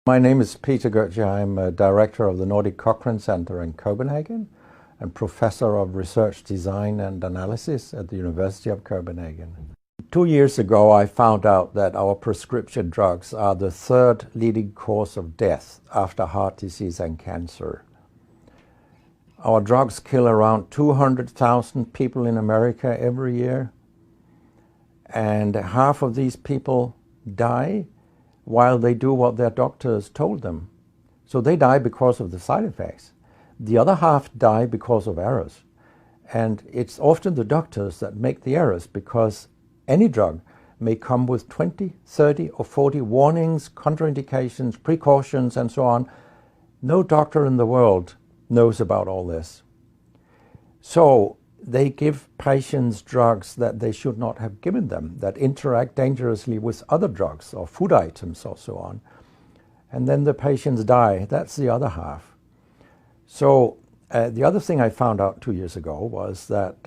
My name is Peter Gøtzsche. I'm a director of the Nordic Cochrane Center in Copenhagen and professor of research design and analysis at the University of Copenhagen. 2 years ago, I found out that our prescription drugs are the third leading cause of death after heart disease and cancer. Our drugs kill around 200,000 people in America every year, and half of these people die while they do what their doctors told them. So they die because of the side effects. The other half die because of errors. And it's often the doctors that make the errors, because any drug may come with 20, 30 or 40 warnings, contraindications, precautions, and so on. No doctor in the world knows about all this. So they give patients drugs that they should not have given them, that interact dangerously with other drugs or food items or so on. And then the patients die. That's the other half. So the other thing I found out 2 years ago was that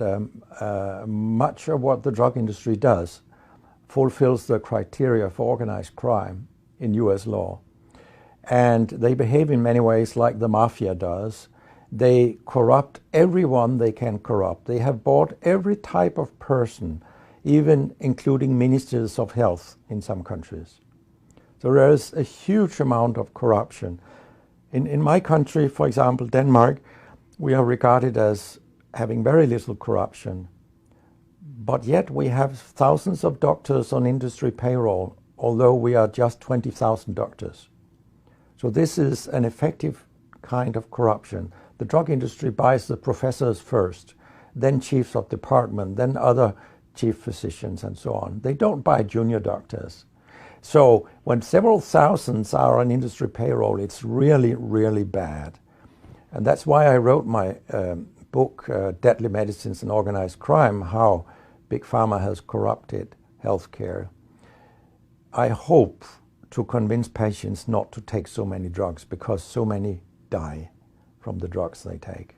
much of what the drug industry does fulfills the criteria for organized crime in US law. And they behave in many ways like the mafia does. They corrupt everyone they can corrupt. They have bought every type of person, even including ministers of health in some countries. So there is a huge amount of corruption. In my country, for example, Denmark, we are regarded as having very little corruption. But yet we have thousands of doctors on industry payroll, although we are just 20,000 doctors. So this is an effective kind of corruption. The drug industry buys the professors first, then chiefs of department, then other chief physicians and so on. They don't buy junior doctors. So when several thousands are on industry payroll, it's really, really bad. And that's why I wrote my book, Deadly Medicines and Organized Crime, How Big Pharma Has Corrupted Healthcare. I hope to convince patients not to take so many drugs, because so many die from the drugs they take.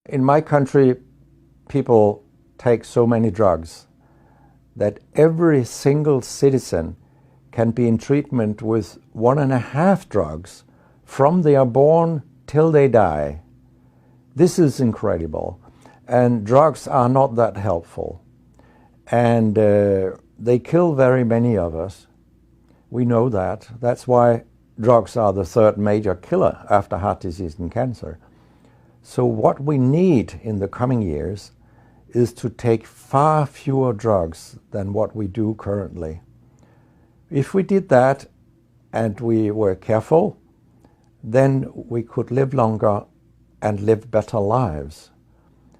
In my country, people take so many drugs that every single citizen can be in treatment with 1.5 drugs from they are born till they die. This is incredible. And drugs are not that helpful. And they kill very many of us. We know that. That's why drugs are the third major killer after heart disease and cancer. So what we need in the coming years is to take far fewer drugs than what we do currently. If we did that and we were careful, then we could live longer and live better lives.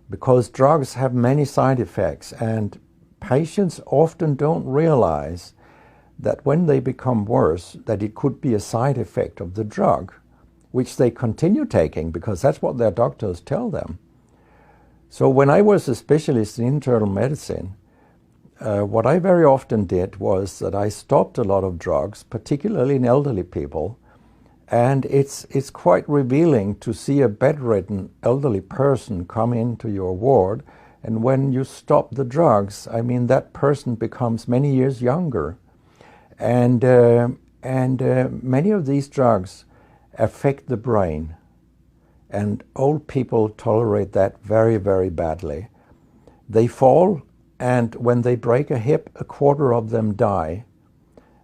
Because drugs have many side effects, and patients often don't realize that when they become worse, that it could be a side effect of the drug, which they continue taking because that's what their doctors tell them. So when I was a specialist in internal medicine, what I very often did was that I stopped a lot of drugs, particularly in elderly people, and it's quite revealing to see a bedridden elderly person come into your ward, and when you stop the drugs, I mean, that person becomes many years younger. And many of these drugs affect the brain, and old people tolerate that very, very badly. They fall, and when they break a hip, 1/4 of them die.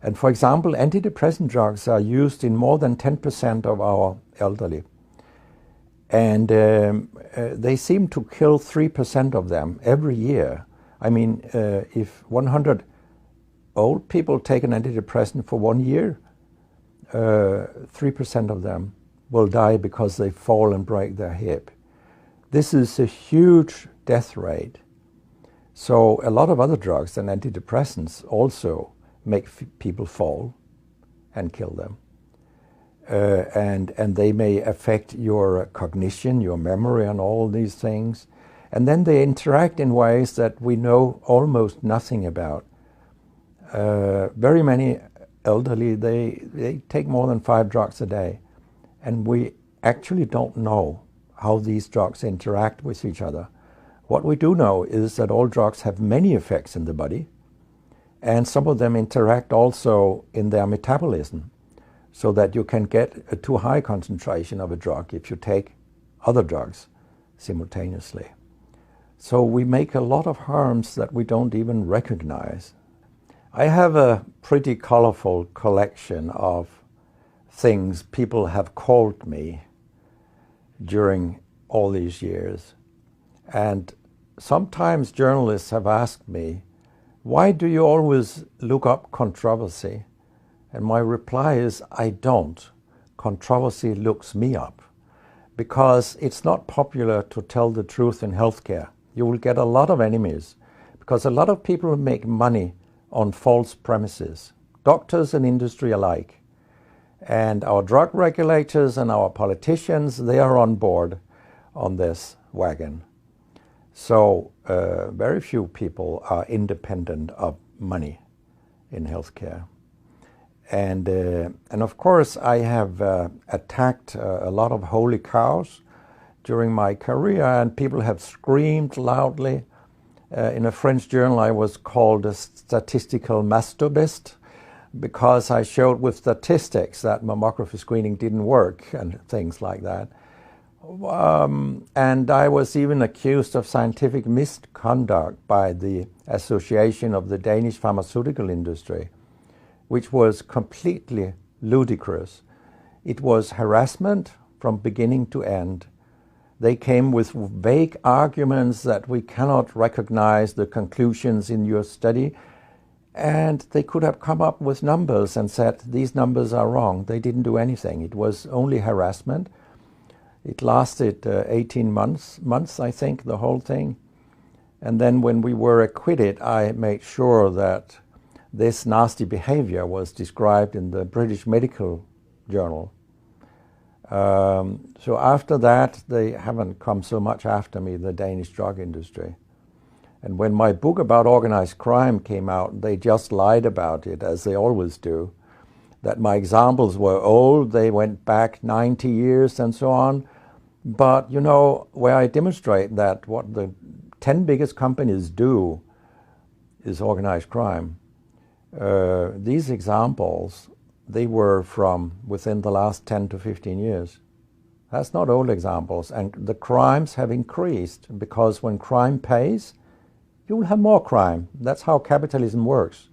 And for example, antidepressant drugs are used in more than 10% of our elderly. And they seem to kill 3% of them every year. I mean, if 100 old people take an antidepressant for 1 year, 3% of them will die because they fall and break their hip. This is a huge death rate. So a lot of other drugs than antidepressants also make people fall and kill them. And they may affect your cognition, your memory, and all these things. And then they interact in ways that we know almost nothing about. Very many elderly, they take more than 5 drugs a day. And we actually don't know how these drugs interact with each other. What we do know is that all drugs have many effects in the body, and some of them interact also in their metabolism. so that you can get a too high concentration of a drug if you take other drugs simultaneously. So we make a lot of harms that we don't even recognize. I have a pretty colorful collection of things people have called me during all these years. And sometimes journalists have asked me, why do you always look up controversy? And my reply is, I don't. Controversy looks me up. Because it's not popular to tell the truth in healthcare. You will get a lot of enemies, because a lot of people make money on false premises, doctors and industry alike. And our drug regulators and our politicians, they are on board on this wagon. So very few people are independent of money in healthcare. And of course, I have attacked a lot of holy cows during my career, and people have screamed loudly. In a French journal, I was called a statistical masturbist because I showed with statistics that mammography screening didn't work and things like that. And I was even accused of scientific misconduct by the Association of the Danish Pharmaceutical Industry, which was completely ludicrous. It was harassment from beginning to end. They came with vague arguments that we cannot recognize the conclusions in your study, and they could have come up with numbers and said, these numbers are wrong. They didn't do anything. It was only harassment. It lasted 18 months, I think, the whole thing. And then when we were acquitted, I made sure that this nasty behavior was described in the British Medical Journal. So after that, they haven't come so much after me, the Danish drug industry. And when my book about organized crime came out, they just lied about it, as they always do, that my examples were old, they went back 90 years and so on. But, you know, where I demonstrate that what the 10 biggest companies do is organized crime, these examples, they were from within the last 10 to 15 years. That's not old examples. And the crimes have increased because when crime pays, you will have more crime. That's how capitalism works.